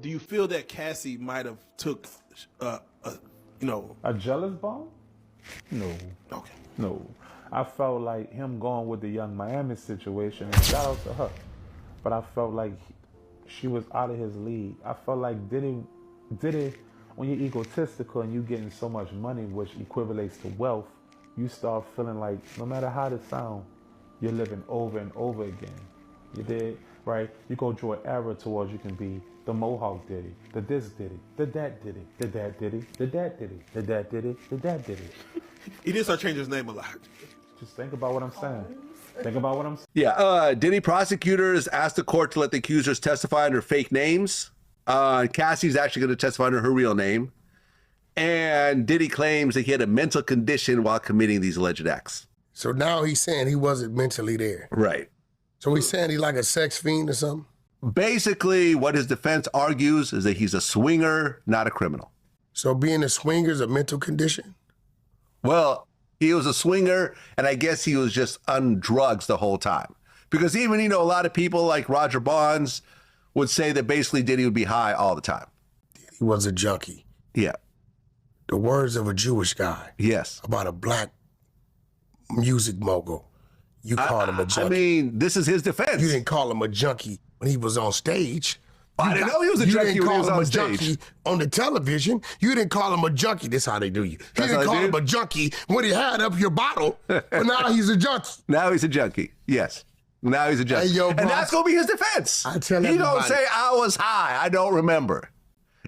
Do you feel that Cassie might have took, a jealous bone? No. Okay. No. I felt like him going with the Young Miami situation, and shout out to her, but I felt like she was out of his league. I felt like Diddy, when you're egotistical and you getting so much money, which equivalates to wealth, you start feeling like no matter how it sound, you're living over and over again. You did, right? You go draw an arrow towards you can be the Mohawk Diddy, the this Diddy, the that Diddy, the that Diddy, the that Diddy, the that Diddy, the that Diddy. He did start changing his name a lot. Just think about what I'm saying. Think about what I'm saying. Yeah, Diddy prosecutors asked the court to let the accusers testify under fake names. Cassie's actually going to testify under her real name. And Diddy claims that he had a mental condition while committing these alleged acts. So now he's saying he wasn't mentally there. Right. So he's saying he's like a sex fiend or something? Basically, what his defense argues is that he's a swinger, not a criminal. So being a swinger is a mental condition? Well, he was a swinger, and I guess he was just on drugs the whole time. Because even, a lot of people like Roger Bonds would say that basically Diddy would be high all the time. He was a junkie. Yeah. The words of a Jewish guy. Yes. About a black music mogul. You called him a junkie. I mean, this is his defense. You didn't call him a junkie when he was on stage. I didn't know he was a junkie when he was on stage. You didn't call him a junkie on the television. You didn't call him a junkie. This is how they do you. You didn't call him a junkie when he had up your bottle, but now he's a junkie. Now he's a junkie. Yes. Now he's a junkie. Hey, yo, and that's going to be his defense. I tell He everybody. don't say, I was high. I don't remember.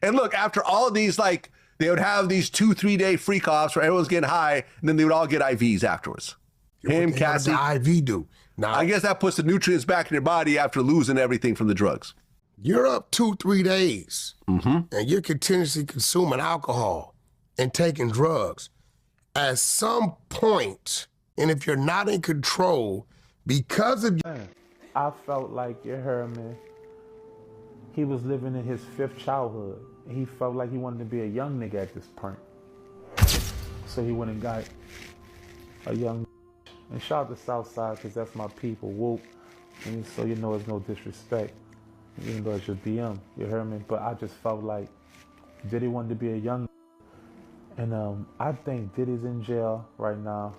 And look, after all of these, they would have these 2-3 day freak offs where everyone's getting high, and then they would all get IVs afterwards. Him, Cassie. What the IV do? Now, I guess that puts the nutrients back in your body after losing everything from the drugs. You're up 2-3 days, and you're continuously consuming alcohol and taking drugs. At some point, and if you're not in control, because of... I felt like, you heard me, he was living in his 5th childhood. He felt like he wanted to be a young nigga at this point. So he went and got a young... And shout out to Southside, because that's my people. Whoop. And so it's no disrespect. Even though it's just BM, you heard me? But I just felt like Diddy wanted to be a young... And I think Diddy's in jail right now,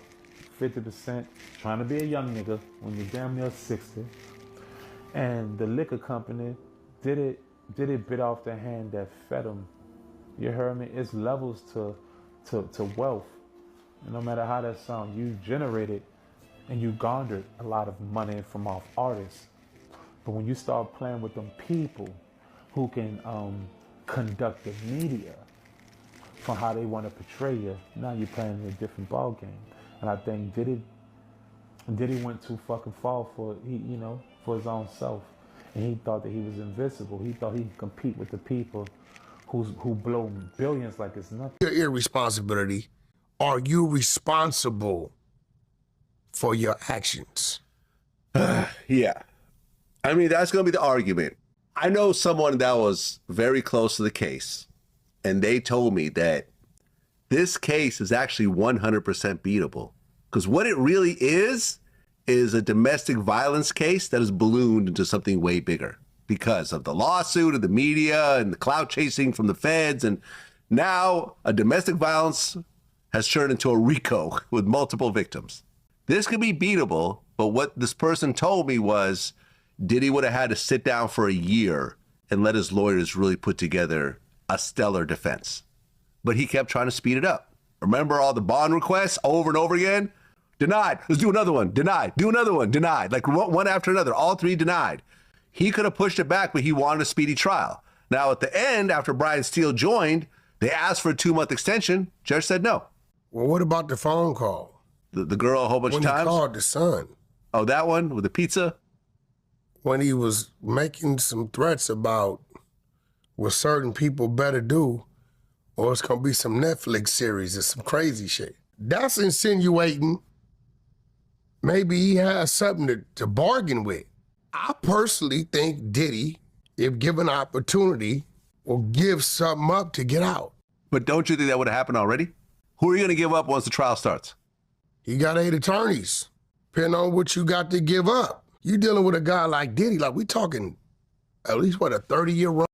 50%, trying to be a young nigga when you're damn near 60. And the liquor company, Diddy bit off the hand that fed him. You heard me? It's levels to wealth. And no matter how that sounds, you generated and you garnered a lot of money from off artists. But when you start playing with them people who can conduct the media from how they want to portray you, now you're playing a different ball game. And I think Diddy went too fucking far for his own self. And he thought that he was invincible. He thought he could compete with the people who blow billions like it's nothing. Your irresponsibility. Are you responsible for your actions? Yeah. I mean, that's going to be the argument. I know someone that was very close to the case, and they told me that this case is actually 100% beatable. Because what it really is a domestic violence case that is ballooned into something way bigger because of the lawsuit and the media and the clout chasing from the feds. And now a domestic violence has turned into a RICO with multiple victims. This could be beatable, but what this person told me was Diddy would have had to sit down for a year and let his lawyers really put together a stellar defense. But he kept trying to speed it up. Remember all the bond requests over and over again? Denied. Let's do another one. Denied. Do another one. Denied. Like one after another. All 3 denied. He could have pushed it back, but he wanted a speedy trial. Now at the end, after Brian Steele joined, they asked for a 2-month extension. Judge said no. Well, what about the phone call? The girl a whole bunch of times? When he called the son. Oh, that one with the pizza? When he was making some threats about what certain people better do, or it's going to be some Netflix series or some crazy shit. That's insinuating maybe he has something to bargain with. I personally think Diddy, if given opportunity, will give something up to get out. But don't you think that would have happened already? Who are you going to give up once the trial starts? He got 8 attorneys. Depending on what you got to give up. You dealing with a guy like Diddy, like we talking at least, what, a 30-year run?